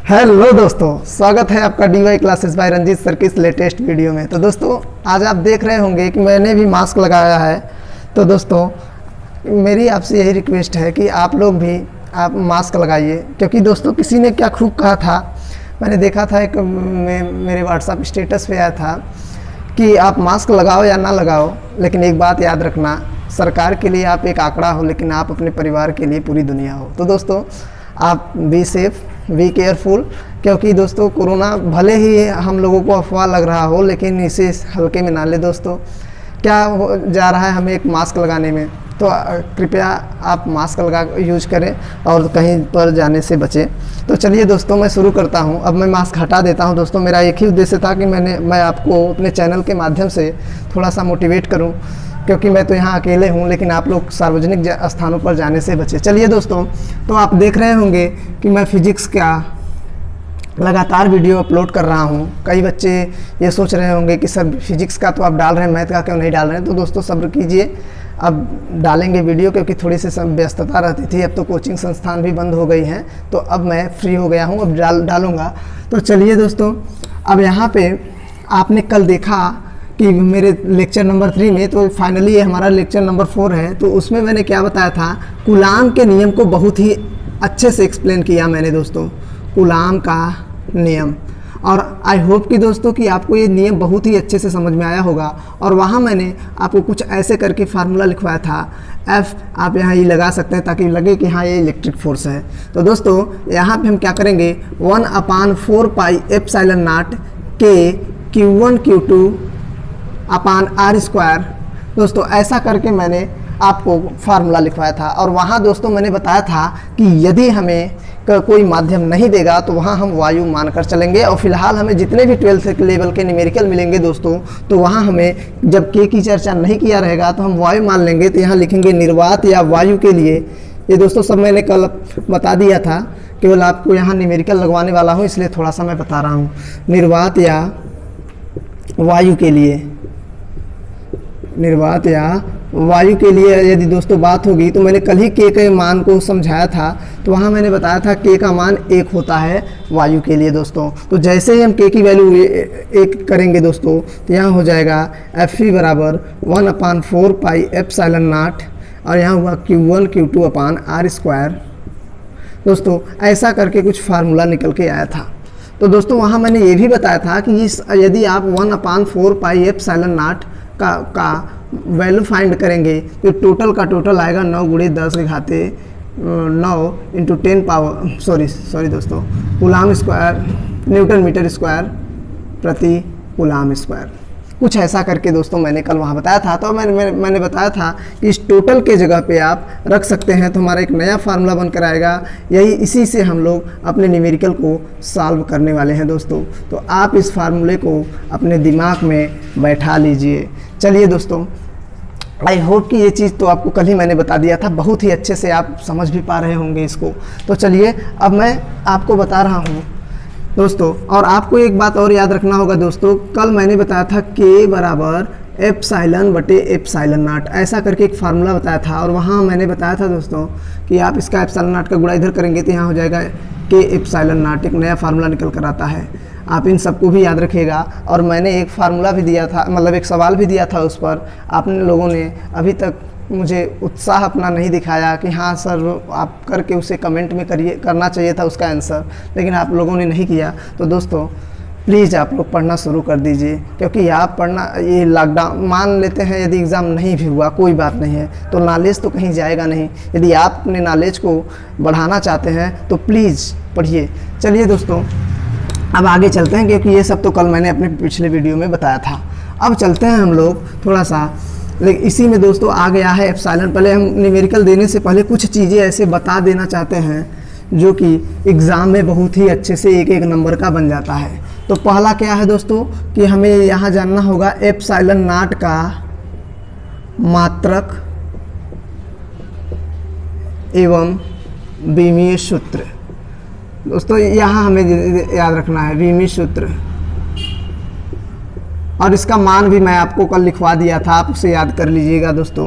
Hello दोस्तों, स्वागत है आपका DY classes by Ranjeet sir की इस लेटेस्ट वीडियो में। तो दोस्तों आज आप देख रहे होंगे कि मैंने भी मास्क लगाया है। तो दोस्तों मेरी आपसे यही रिक्वेस्ट है कि आप लोग भी आप मास्क लगाइए, क्योंकि दोस्तों किसी ने क्या खूब कहा था, मैंने देखा था एक मेरे व्हाट्सएप स्टेटस पे आया था कि आप मास्क लगाओ या ना लगाओ, लेकिन एक बात याद रखना, सरकार के लिए आप एक आंकड़ा हो, लेकिन आप अपने परिवार के लिए पूरी दुनिया हो। तो दोस्तों आप बी सेफ, बी केयरफुल, क्योंकि दोस्तों कोरोना भले ही हम लोगों को अफवाह लग रहा हो, लेकिन इसे हल्के में ना ले। दोस्तों क्या हो जा रहा है हमें एक मास्क लगाने में, तो कृपया आप मास्क लगा यूज करें और कहीं पर जाने से बचें। तो चलिए दोस्तों मैं शुरू करता हूं। अब मैं मास्क हटा देता हूं। दोस्तों मेरा एक ही उद्देश्य था कि मैं आपको अपने चैनल के माध्यम से थोड़ा सा मोटिवेट करूं, क्योंकि मैं तो यहाँ अकेले हूँ, लेकिन आप लोग सार्वजनिक स्थानों पर जाने से बचे। चलिए दोस्तों, तो आप देख रहे होंगे कि मैं फिजिक्स का लगातार वीडियो अपलोड कर रहा हूँ। कई बच्चे ये सोच रहे होंगे कि सर फिजिक्स का तो आप डाल रहे हैं, मैथ का क्यों नहीं डाल रहे हैं। तो दोस्तों सब्र कीजिए, अब डालेंगे वीडियो, क्योंकि थोड़ी सी व्यस्तता रहती थी। अब तो कोचिंग संस्थान भी बंद हो गई हैं, तो अब मैं फ्री हो गया हूँ, अब डालूँगा। तो चलिए दोस्तों, अब यहाँ पे आपने कल देखा कि मेरे लेक्चर नंबर 3 में, तो फाइनली ये हमारा लेक्चर नंबर 4 है। तो उसमें मैंने क्या बताया था, कूलाम के नियम को बहुत ही अच्छे से एक्सप्लेन किया मैंने दोस्तों, कूलाम का नियम। और आई होप कि दोस्तों कि आपको ये नियम बहुत ही अच्छे से समझ में आया होगा। और वहाँ मैंने आपको कुछ ऐसे करके फार्मूला लिखवाया था, F आप यहाँ ये लगा सकते हैं ताकि लगे कि हाँ ये इलेक्ट्रिक फोर्स है। तो दोस्तों यहाँ पे हम क्या करेंगे, 1/4 पाई एप्सिलॉन नॉट के Q1 Q2 अपान R स्क्वायर। दोस्तों ऐसा करके मैंने आपको फार्मूला लिखवाया था। और वहाँ दोस्तों मैंने बताया था कि यदि हमें कोई माध्यम नहीं देगा तो वहाँ हम वायु मानकर चलेंगे। और फिलहाल हमें जितने भी 12th लेवल के न्यूमेरिकल मिलेंगे दोस्तों, तो वहाँ हमें जब के की चर्चा नहीं किया रहेगा तो हम वायु मान लेंगे। तो यहाँ लिखेंगे निर्वात या वायु के लिए। ये दोस्तों सब मैंने कल बता दिया था, केवल आपको यहाँ न्यूमेरिकल लगवाने वाला हूँ, इसलिए थोड़ा सा मैं बता रहा हूँ। निर्वात या वायु के लिए, निर्वात या वायु के लिए यदि दोस्तों बात होगी, तो मैंने कल ही के मान को समझाया था। तो वहाँ मैंने बताया था के का मान 1 होता है वायु के लिए दोस्तों। तो जैसे ही हम के की वैल्यू 1 करेंगे दोस्तों, तो यहाँ हो जाएगा Fe बराबर 1/4 पाई एप्सिलॉन नॉट, और यहाँ हुआ Q1 Q2 अपान R स्क्वायर। दोस्तों ऐसा करके कुछ फार्मूला निकल के आया था। तो दोस्तों वहाँ मैंने ये भी बताया था कि यदि आप 1/4 पाई एप्सिलॉन नॉट का वैल्यू फाइंड करेंगे तो टोटल का टोटल आएगा 9 × 10 की घाते 9 × 10 पावर सॉरी दोस्तों, coulomb square newton metre square प्रति कूलाम स्क्वायर। कुछ ऐसा करके दोस्तों मैंने कल वहाँ बताया था। तो मैंने बताया था कि इस टोटल के जगह पे आप रख सकते हैं, तो हमारा एक नया फार्मूला बनकर आएगा। इसी से हम लोग अपने न्यूमेरिकल को सॉल्व करने वाले हैं दोस्तों। तो आप इस फार्मूले को अपने दिमाग में बैठा लीजिए। चलिए दोस्तों, आई होप कि ये चीज़ तो आपको कल ही मैंने बता दिया था, बहुत ही अच्छे से आप समझ भी पा रहे होंगे इसको। तो चलिए अब मैं आपको बता रहा हूँ दोस्तों। और आपको एक बात और याद रखना होगा दोस्तों, कल मैंने बताया था के बराबर एप्सिलॉन बटे एप्सिलॉन नॉट, ऐसा करके एक फार्मूला बताया था। और वहाँ मैंने बताया था दोस्तों कि आप इसका एप्सिलॉन नॉट का गुणा इधर करेंगे तो यहाँ हो जाएगा के एप्सिलॉन नॉट। एक नया फार्मूला निकल कर आता है, आप इन सबको भी याद रखिएगा। और मैंने एक फार्मूला भी दिया था, मतलब एक सवाल भी दिया था, उस पर आपने लोगों ने अभी तक मुझे उत्साह अपना नहीं दिखाया कि हाँ सर आप करके उसे कमेंट में करिए, करना चाहिए था उसका आंसर, लेकिन आप लोगों ने नहीं किया। तो दोस्तों प्लीज़ आप लोग पढ़ना शुरू कर दीजिए, क्योंकि आप पढ़ना, ये लॉकडाउन मान लेते हैं यदि एग्ज़ाम नहीं भी हुआ कोई बात नहीं है, तो नॉलेज तो कहीं जाएगा नहीं। यदि आप अपने नॉलेज को बढ़ाना चाहते हैं तो प्लीज़ पढ़िए। चलिए दोस्तों अब आगे चलते हैं, क्योंकि ये सब तो कल मैंने अपने पिछले वीडियो में बताया था। अब चलते हैं हम लोग थोड़ा सा, लेकिन इसी में दोस्तों आ गया है एप्सिलॉन। पहले हम न्यूमेरिकल देने से पहले कुछ चीज़ें ऐसे बता देना चाहते हैं जो कि एग्ज़ाम में बहुत ही अच्छे से एक नंबर का बन जाता है। तो पहला क्या है दोस्तों कि हमें यहाँ जानना होगा एप्सिलॉन नॉट का मात्रक एवं विमीय सूत्र। दोस्तों यहाँ हमें याद रखना है विमीय सूत्र, और इसका मान भी मैं आपको कल लिखवा दिया था, आप उसे याद कर लीजिएगा दोस्तों।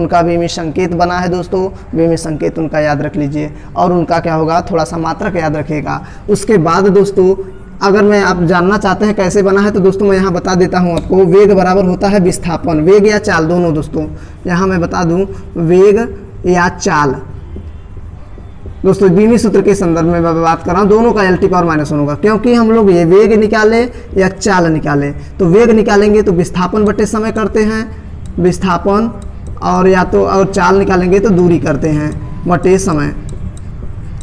उनका बीमी संकेत बना है दोस्तों, बीमी संकेत उनका याद रख लीजिए, और उनका क्या होगा, थोड़ा सा मात्रक याद रखिएगा। उसके बाद दोस्तों अगर मैं आप जानना चाहते हैं कैसे बना है तो दोस्तों मैं यहाँ बता देता हूँ आपको। वेग बराबर होता है विस्थापन, वेग या चाल दोनों दोस्तों, यहाँ मैं बता दूँ वेग या चाल। दोस्तों बीमी सूत्र के संदर्भ में मैं बात कर रहा हूँ, दोनों का LT पावर -1 होगा, क्योंकि हम लोग ये वेग निकाले या चाल निकाले, तो वेग निकालेंगे तो विस्थापन बटे समय करते हैं, विस्थापन, और या तो और चाल निकालेंगे तो दूरी करते हैं बटे समय,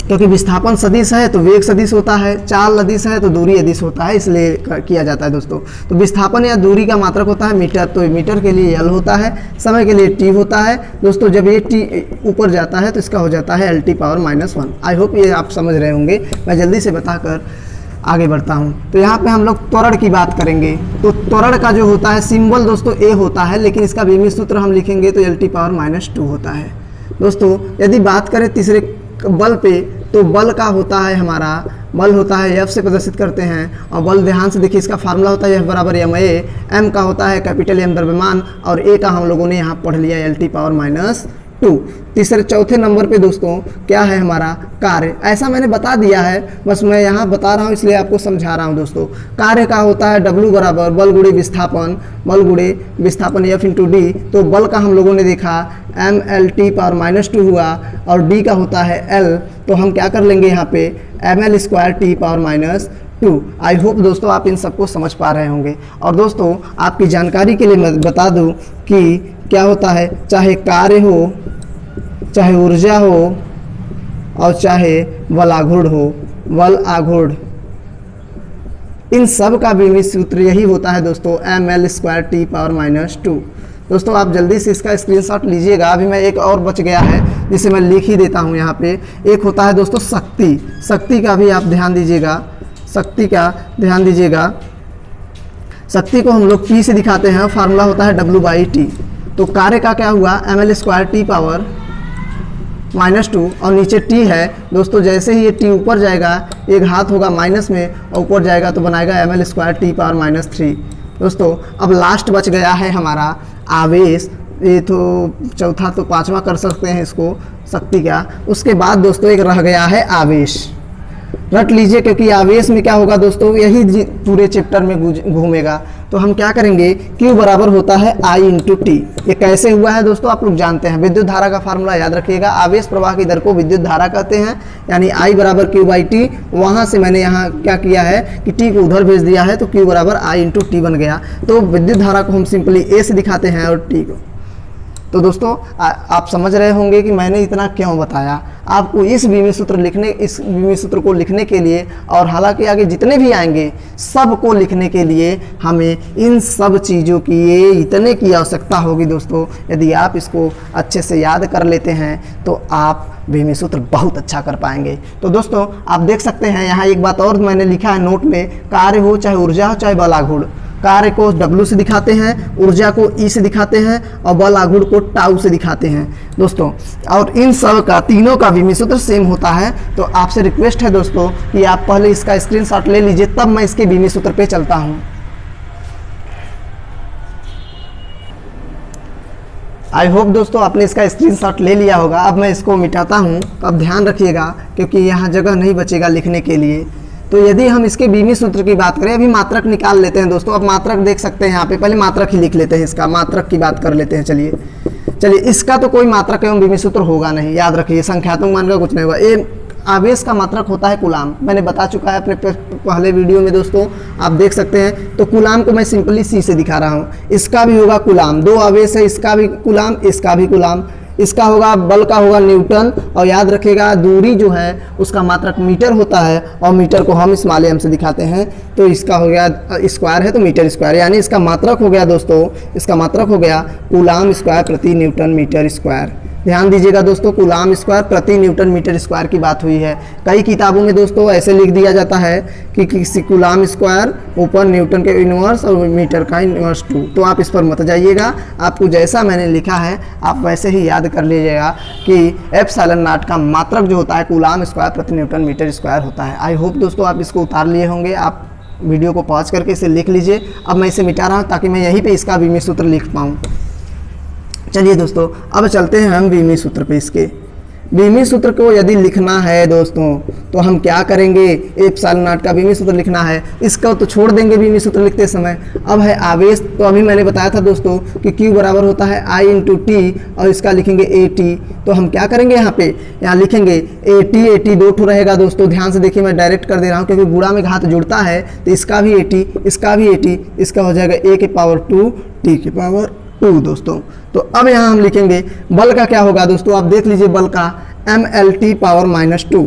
क्योंकि विस्थापन सदिश है तो वेग सदिश होता है, चाल अदिश है तो दूरी अदिश होता है, इसलिए किया जाता है दोस्तों। तो विस्थापन या दूरी का मात्रक होता है मीटर, तो मीटर के लिए L होता है, समय के लिए T होता है दोस्तों। जब ये T ऊपर जाता है तो इसका हो जाता है LT पावर -1। आई होप ये आप समझ रहे होंगे, मैं जल्दी से बताकर आगे बढ़ता हूँ। तो यहाँ पे हम लोग त्वरण की बात करेंगे, तो त्वरण का जो होता है सिंबल दोस्तों A होता है, लेकिन इसका बीमी सूत्र हम लिखेंगे तो LT पावर -2 होता है दोस्तों। यदि बात करें तीसरे बल पे, तो बल का होता है हमारा बल होता है एफ से प्रदर्शित करते हैं, और बल ध्यान से देखिए इसका फार्मूला होता है एफ बराबर एम ए, एम का होता है कैपिटल एम द्रव्यमान, और ए का हम लोगों ने यहाँ पढ़ लिया एल टी पावर माइनस 2। चौथे नंबर पे दोस्तों क्या है हमारा कार्य, ऐसा मैंने बता दिया है, बस मैं यहाँ बता रहा हूँ इसलिए आपको समझा रहा हूँ दोस्तों। कार्य का होता है W बराबर बल गुणे विस्थापन, बल गुणे विस्थापन F इंटू डी। तो बल का हम लोगों ने देखा M L T power minus 2 हुआ, और डी का होता है L, तो हम क्या कर लेंगे यहाँ पे M L square T power minus 2। I hope दोस्तों आप इन सबको समझ पा रहे होंगे। और दोस्तों आपकी जानकारी के लिए मैं बता दूँ कि क्या होता है, चाहे कार्य हो, चाहे ऊर्जा हो, और चाहे बल आघूर्ण हो, बल आघूर्ण, इन सब का बीमी सूत्र यही होता है दोस्तों M L square T power minus 2। दोस्तों आप जल्दी से इसका स्क्रीनशॉट लीजिएगा। अभी मैं एक और बच गया है जिसे मैं लिख ही देता हूँ यहाँ पे। एक होता है दोस्तों शक्ति, शक्ति का भी आप ध्यान दीजिएगा, शक्ति का ध्यान दीजिएगा। शक्ति को हम लोग P से दिखाते हैं, फार्मूला होता है W बाई टी। तो कार्य का क्या हुआ M L square T power minus 2, और नीचे T है दोस्तों। जैसे ही ये T ऊपर जाएगा, एक हाथ होगा माइनस में और ऊपर जाएगा तो बनाएगा M L square T power minus 3। दोस्तों अब लास्ट बच गया है हमारा आवेश, ये तो चौथा तो पांचवा कर सकते हैं इसको शक्ति का। उसके बाद दोस्तों एक रह गया है आवेश, रट लीजिए क्योंकि आवेश में क्या होगा दोस्तों, यही पूरे चैप्टर में घूमेगा। तो हम क्या करेंगे, Q बराबर होता है I इंटू टी। ये कैसे हुआ है दोस्तों आप लोग जानते हैं, विद्युत धारा का फार्मूला याद रखिएगा। आवेश प्रवाह की दर को विद्युत धारा कहते हैं, यानी I बराबर Q बाई टी। वहाँ से मैंने यहाँ क्या किया है कि T को उधर भेज दिया है, तो Q बराबर I इंटू टी बन गया। तो विद्युत धारा को हम सिंपली A से दिखाते हैं और T को। तो दोस्तों आप समझ रहे होंगे कि मैंने इतना क्यों बताया आपको। इस बीमी सूत्र को लिखने के लिए, और हालांकि आगे जितने भी आएंगे सबको लिखने के लिए हमें इन सब चीज़ों की ये इतने की आवश्यकता होगी दोस्तों। यदि आप इसको अच्छे से याद कर लेते हैं तो आप बीमी सूत्र बहुत अच्छा कर पाएंगे। तो दोस्तों आप देख सकते हैं यहाँ एक बात और मैंने लिखा है नोट में, कार्य हो चाहे ऊर्जा हो चाहे बल आघूर्ण, कार्य को W से दिखाते हैं, ऊर्जा को E से दिखाते हैं, और बल आघूर्ण को टाउ से दिखाते हैं दोस्तों। और इन सब का तीनों का बीमी सूत्र सेम होता है। तो आपसे रिक्वेस्ट है दोस्तों कि आप पहले इसका स्क्रीनशॉट ले लीजिए, तब मैं इसके बीमी सूत्र पे चलता हूँ। आई होप दोस्तों आपने इसका स्क्रीनशॉट ले लिया होगा। अब मैं इसको मिटाता हूँ, अब ध्यान रखिएगा क्योंकि यहाँ जगह नहीं बचेगा लिखने के लिए। तो यदि हम इसके बीमी सूत्र की बात करें, अभी मात्रक निकाल लेते हैं दोस्तों। अब मात्रक देख सकते हैं यहाँ पे, पहले मात्रक ही लिख लेते हैं, इसका मात्रक की बात कर लेते हैं। चलिए इसका तो कोई मात्रक एवं बीमी सूत्र होगा नहीं, याद रखिए, संख्यात्मक मान का कुछ नहीं होगा। ये आवेश का मात्रक होता है कूलाम, मैंने बता चुका है अपने पहले वीडियो में दोस्तों, आप देख सकते हैं। तो कूलाम को मैं सिंपली C से दिखा रहा हूँ। इसका भी होगा कूलाम, दो आवेश है, इसका भी कूलाम, इसका भी कूलाम। इसका होगा बल का होगा न्यूटन, और याद रखिएगा दूरी जो है उसका मात्रक मीटर होता है, और मीटर को हम स्मॉल m से दिखाते हैं। तो इसका हो गया स्क्वायर है तो मीटर स्क्वायर, यानी इसका मात्रक हो गया दोस्तों, इसका मात्रक हो गया कूलाम स्क्वायर प्रति न्यूटन मीटर स्क्वायर। ध्यान दीजिएगा दोस्तों, कूलाम स्क्वायर प्रति न्यूटन मीटर स्क्वायर की बात हुई है। कई किताबों में दोस्तों ऐसे लिख दिया जाता है कि किसी कूलाम स्क्वायर ऊपर न्यूटन के इनवर्स और मीटर का इनवर्स 2। तो आप इस पर मत जाइएगा, आपको जैसा मैंने लिखा है आप वैसे ही याद कर लीजिएगा कि एप्सिलॉन नॉट का मात्रक जो होता है कूलाम स्क्वायर प्रति न्यूटन मीटर स्क्वायर होता है। आई होप दोस्तों आप इसको उतार लिए होंगे, आप वीडियो को पॉज करके इसे लिख लीजिए। अब मैं इसे मिटा रहा हूँ ताकि मैं यहीं पर इसका बीमी सूत्र लिख पाऊँ। चलिए दोस्तों अब चलते हैं हम बीमी सूत्र पे। इसके बीमी सूत्र को यदि लिखना है दोस्तों तो हम क्या करेंगे, एप्सिलॉन नॉट का बीमी सूत्र लिखना है, इसका तो छोड़ देंगे बीमी सूत्र लिखते समय। अब है आवेश, तो अभी मैंने बताया था दोस्तों कि Q बराबर होता है I इंटू टी, और इसका लिखेंगे AT। तो हम क्या करेंगे यहाँ लिखेंगे AT दो ठो रहेगा दोस्तों। ध्यान से देखिए मैं डायरेक्ट कर दे रहा हूँ क्योंकि गुणा में घात जुड़ता है, तो इसका भी AT, इसका भी AT, इसका हो जाएगा A के पावर 2 T के पावर 2 दोस्तों। तो अब यहाँ हम लिखेंगे बल का क्या होगा दोस्तों, आप देख लीजिए बल का mLT पावर माइनस 2।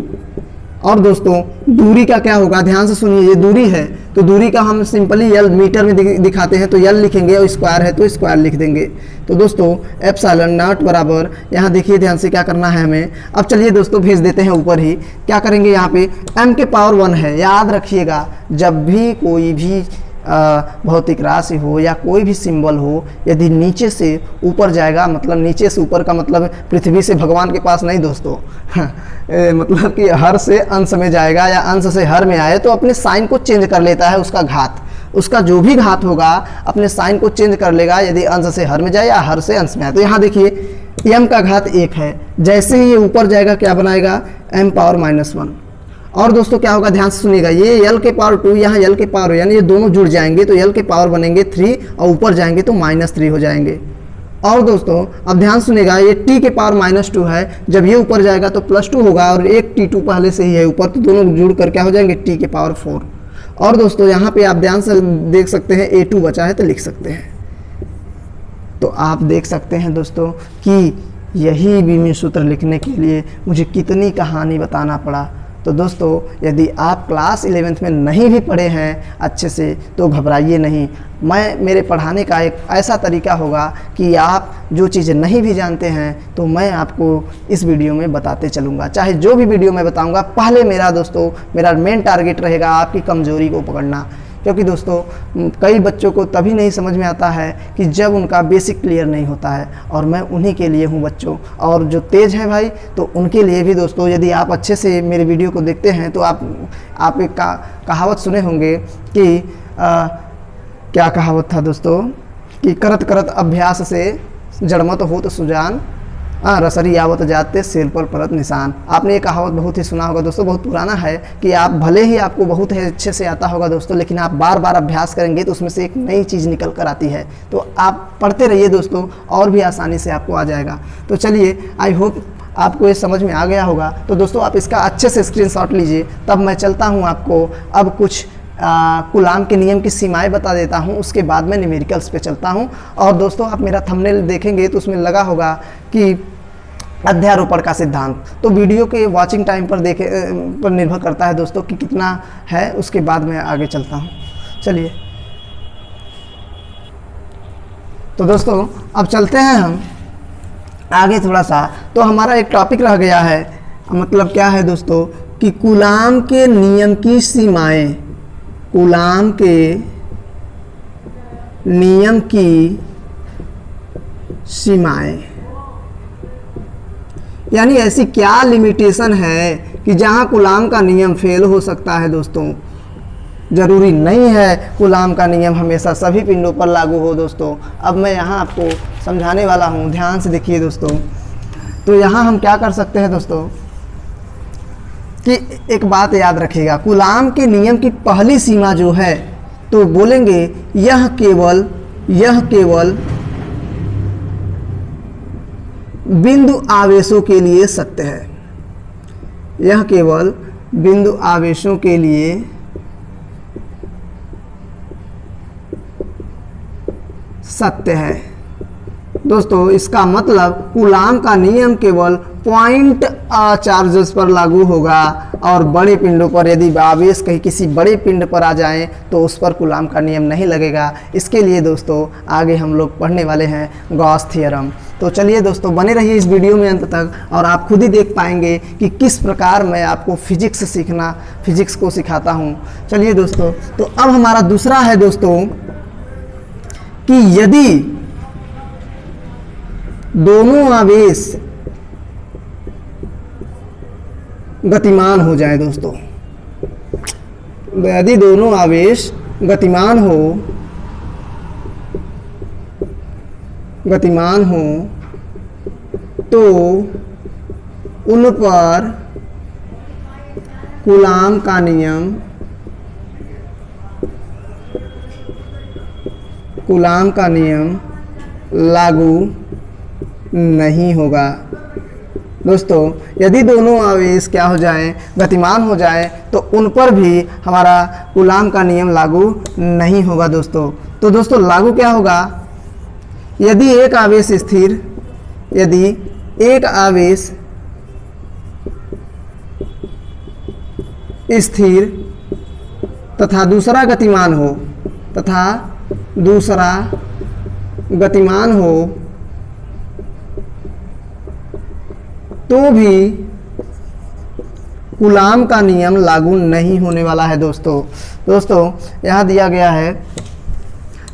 और दोस्तों दूरी का क्या होगा, ध्यान से सुनिए, ये दूरी है तो दूरी का हम सिंपली L मीटर में दिखाते हैं, तो L लिखेंगे, और स्क्वायर है तो स्क्वायर लिख देंगे। तो दोस्तों एप्सिलॉन नॉट बराबर, यहाँ देखिए ध्यान से क्या करना है हमें। अब चलिए दोस्तों भेज देते हैं ऊपर ही, क्या करेंगे यहाँ पे m के पावर 1 है। याद रखिएगा जब भी कोई भी भौतिक राशि हो या कोई भी सिंबल हो, यदि नीचे से ऊपर जाएगा, मतलब नीचे से ऊपर का मतलब पृथ्वी से भगवान के पास नहीं दोस्तों मतलब कि हर से अंश में जाएगा या अंश से हर में आए तो अपने साइन को चेंज कर लेता है। उसका घात, उसका जो भी घात होगा अपने साइन को चेंज कर लेगा, यदि अंश से हर में जाए या हर से अंश में आए। तो यहाँ देखिए m का घात 1 है, जैसे ही ये ऊपर जाएगा क्या बनाएगा, m पावर -1। और दोस्तों क्या होगा, ध्यान से सुनिएगा, ये l के पावर 2 यहाँ l के पावर, यानी ये दोनों जुड़ जाएंगे तो l के पावर बनेंगे 3 और ऊपर जाएंगे तो -3 हो जाएंगे। और दोस्तों अब ध्यान सुनिएगा, ये t के पावर -2 है, जब ये ऊपर जाएगा तो +2 होगा और एक t2 पहले से ही है ऊपर, तो दोनों जुड़ कर क्या हो जाएंगे, t के पावर 4। और दोस्तों यहाँ पे आप ध्यान से देख सकते हैं a2 बचा है तो लिख सकते हैं। तो आप देख सकते हैं दोस्तों कि यही बीमी सूत्र लिखने के लिए मुझे कितनी कहानी बताना पड़ा। तो दोस्तों यदि आप क्लास 11th में नहीं भी पढ़े हैं अच्छे से तो घबराइए नहीं। मेरे पढ़ाने का एक ऐसा तरीका होगा कि आप जो चीज़ें नहीं भी जानते हैं तो मैं आपको इस वीडियो में बताते चलूँगा। चाहे जो भी वीडियो मैं बताऊँगा, पहले मेरा मेन टारगेट रहेगा आपकी कमज़ोरी को पकड़ना। क्योंकि दोस्तों कई बच्चों को तभी नहीं समझ में आता है कि जब उनका बेसिक क्लियर नहीं होता है, और मैं उन्हीं के लिए हूँ बच्चों। और जो तेज़ है भाई तो उनके लिए भी दोस्तों, यदि आप अच्छे से मेरे वीडियो को देखते हैं तो आप एक कहावत सुने होंगे कि क्या कहावत था दोस्तों, कि करत करत अभ्यास से जड़मत हो तो सुजान, रसरी आवत जाते सेल पर परत निशान। आपने ये कहावत बहुत ही सुना होगा दोस्तों, बहुत पुराना है कि आप भले ही आपको बहुत ही अच्छे से आता होगा दोस्तों, लेकिन आप बार बार अभ्यास करेंगे तो उसमें से एक नई चीज़ निकल कर आती है। तो आप पढ़ते रहिए दोस्तों, और भी आसानी से आपको आ जाएगा। तो चलिए, आई होप आपको ये समझ में आ गया होगा। तो दोस्तों आप इसका अच्छे से स्क्रीनशॉट लीजिए। तब मैं चलता हूँ आपको अब कुछ कूलाम के नियम की सीमाएं बता देता हूं, उसके बाद में न्यूमेरिकल्स पे चलता हूं। और दोस्तों आप मेरा थंबनेल देखेंगे तो उसमें लगा होगा कि अध्यारोपण का सिद्धांत। तो वीडियो के वॉचिंग टाइम पर निर्भर करता है दोस्तों कि कितना है, उसके बाद मैं आगे चलता हूं। चलिए तो दोस्तों अब चलते हैं हम आगे थोड़ा सा। तो हमारा एक टॉपिक रह गया है, मतलब क्या है दोस्तों कि कूलाम के नियम की सीमाएं, कूलाम के नियम की सीमाएं, यानी ऐसी क्या लिमिटेशन है कि जहां कूलाम का नियम फेल हो सकता है दोस्तों। जरूरी नहीं है कूलाम का नियम हमेशा सभी पिंडों पर लागू हो दोस्तों। अब मैं यहाँ आपको समझाने वाला हूँ, ध्यान से देखिए दोस्तों। तो यहाँ हम क्या कर सकते हैं दोस्तों कि एक बात याद रखिएगा, कूलाम के नियम की पहली सीमा जो है तो बोलेंगे यह केवल बिंदु आवेशों के लिए सत्य है। यह केवल बिंदु आवेशों के लिए सत्य है दोस्तों। इसका मतलब कूलाम का नियम केवल पॉइंट चार्जेस पर लागू होगा, और बड़े पिंडों पर यदि आवेश कहीं किसी बड़े पिंड पर आ जाएं तो उस पर कूलाम का नियम नहीं लगेगा। इसके लिए दोस्तों आगे हम लोग पढ़ने वाले हैं गॉस थ्योरम। तो चलिए दोस्तों बने रहिए इस वीडियो में अंत तक, और आप खुद ही देख पाएंगे कि किस प्रकार मैं आपको फिजिक्स को सिखाता हूँ। चलिए दोस्तों, तो अब हमारा दूसरा है दोस्तों कि यदि दोनों आवेश गतिमान हो जाए दोस्तों, यदि दोनों आवेश गतिमान हो तो उन पर कूलाम का नियम लागू नहीं होगा दोस्तों। यदि दोनों आवेश क्या हो जाएं, गतिमान हो जाएं, तो उन पर भी हमारा कूलाम का नियम लागू नहीं होगा दोस्तों। तो दोस्तों लागू क्या होगा, यदि एक आवेश स्थिर तथा दूसरा गतिमान हो तो भी कूलाम का नियम लागू नहीं होने वाला है दोस्तों। यहाँ दिया गया है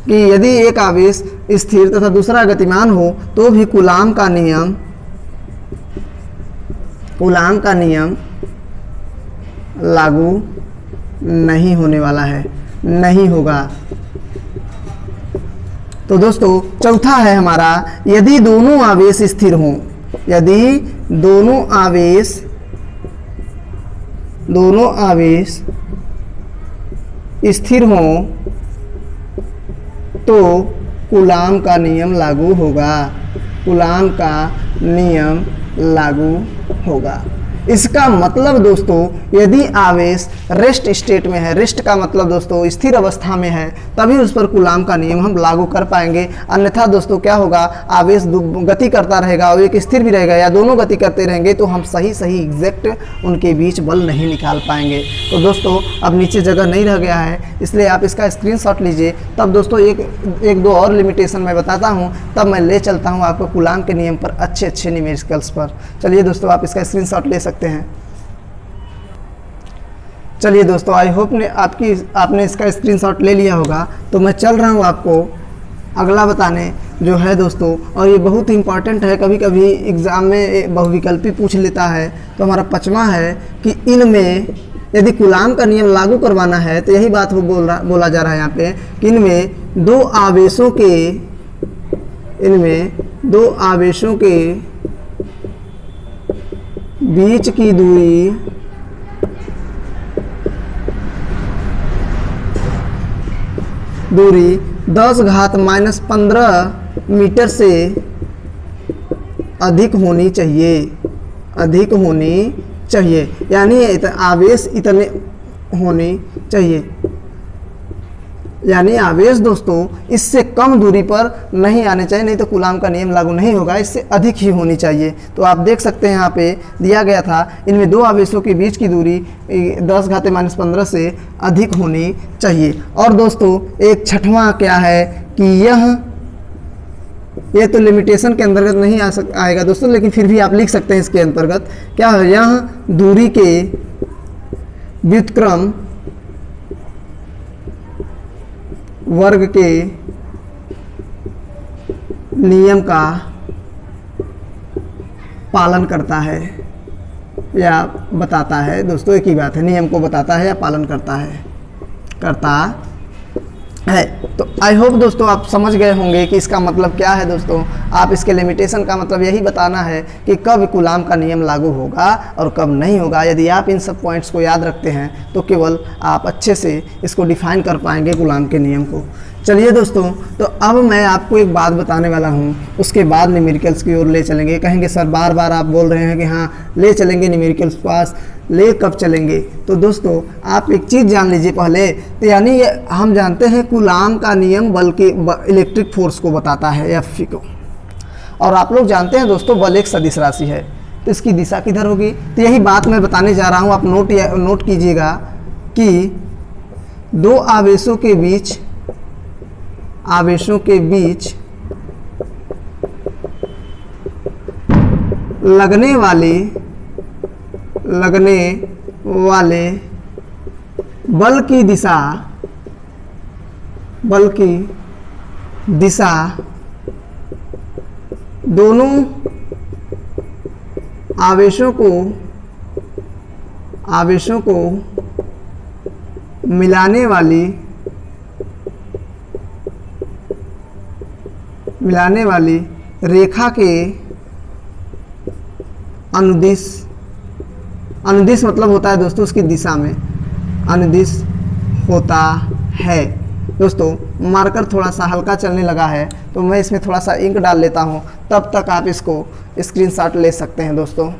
कि यदि एक आवेश स्थिर तथा दूसरा गतिमान हो तो भी कूलाम का नियम लागू नहीं होने वाला है, नहीं होगा। तो दोस्तों चौथा है हमारा, यदि दोनों आवेश स्थिर हों, यदि दोनों आवेश स्थिर हों तो कूलाम का नियम लागू होगा, कूलाम का नियम लागू होगा। इसका मतलब दोस्तों यदि आवेश रेस्ट स्टेट में है, रेस्ट का मतलब दोस्तों स्थिर अवस्था में है, तभी उस पर कूलाम का नियम हम लागू कर पाएंगे। अन्यथा दोस्तों क्या होगा, आवेश गति करता रहेगा और एक स्थिर भी रहेगा या दोनों गति करते रहेंगे तो हम सही एग्जैक्ट उनके बीच बल नहीं निकाल पाएंगे। तो दोस्तों अब नीचे जगह नहीं रह गया है, इसलिए आप इसका स्क्रीनशॉट लीजिए। तब दोस्तों एक दो और लिमिटेशन मैं बताता हूँ, तब मैं ले चलता हूँ आपको कूलाम के नियम पर, अच्छे न्यूमेरिकल्स पर। चलिए दोस्तों आप इसका स्क्रीनशॉट ले सकते हैं। चलिए दोस्तों आई होप आपने इसका स्क्रीनशॉट ले लिया होगा। तो मैं चल रहा हूँ आपको अगला बताने जो है दोस्तों, और ये बहुत इंपॉर्टेंट है, कभी कभी एग्ज़ाम में बहुविकल्पी पूछ लेता है। तो हमारा 5वां है कि इनमें यदि कूलाम का नियम लागू करवाना है तो यही बात वो बोला जा रहा है यहाँ पे कि इनमें दो आवेशों के बीच की दूरी 10⁻⁻15 मीटर से अधिक होनी चाहिए, यानी आवेश इतने होनी चाहिए, यानी आवेश दोस्तों इससे कम दूरी पर नहीं आने चाहिए, नहीं तो कूलाम का नियम लागू नहीं होगा, इससे अधिक ही होनी चाहिए। तो आप देख सकते हैं यहाँ पे दिया गया था, इनमें दो आवेशों के बीच की दूरी 10⁻⁻15 से अधिक होनी चाहिए। और दोस्तों एक 6वां क्या है कि ये तो लिमिटेशन के अंतर्गत नहीं आएगा दोस्तों, लेकिन फिर भी आप लिख सकते हैं इसके अंतर्गत क्या है, यह दूरी के व्युत्क्रम वर्ग के नियम का पालन करता है या बताता है। दोस्तों एक ही बात है, नियम को बताता है या पालन करता है। तो आई होप दोस्तों आप समझ गए होंगे कि इसका मतलब क्या है। दोस्तों आप इसके लिमिटेशन का मतलब यही बताना है कि कब कूलाम का नियम लागू होगा और कब नहीं होगा। यदि आप इन सब पॉइंट्स को याद रखते हैं तो केवल आप अच्छे से इसको डिफाइन कर पाएंगे कूलाम के नियम को। चलिए दोस्तों, तो अब मैं आपको एक बात बताने वाला हूँ, उसके बाद न्यूमेरिकल्स की ओर ले चलेंगे। कहेंगे सर बार बार आप बोल रहे हैं कि हाँ ले चलेंगे न्यूमेरिकल्स पास, ले कब चलेंगे? तो दोस्तों आप एक चीज़ जान लीजिए पहले, तो यानी हम जानते हैं कूलाम का नियम बल के इलेक्ट्रिक फोर्स को बताता है, एफ को। और आप लोग जानते हैं दोस्तों बल एक सदिश राशि है, तो इसकी दिशा किधर होगी? तो यही बात मैं बताने जा रहा हूँ, आप नोट कीजिएगा कि दो आवेशों के बीच लगने वाले बल की दिशा दोनों आवेशों को मिलाने वाली रेखा के अनुदिश मतलब होता है दोस्तों उसकी दिशा में अनुदिश होता है। दोस्तों मार्कर थोड़ा सा हल्का चलने लगा है तो मैं इसमें थोड़ा सा इंक डाल लेता हूँ, तब तक आप इसको स्क्रीनशॉट ले सकते हैं दोस्तों।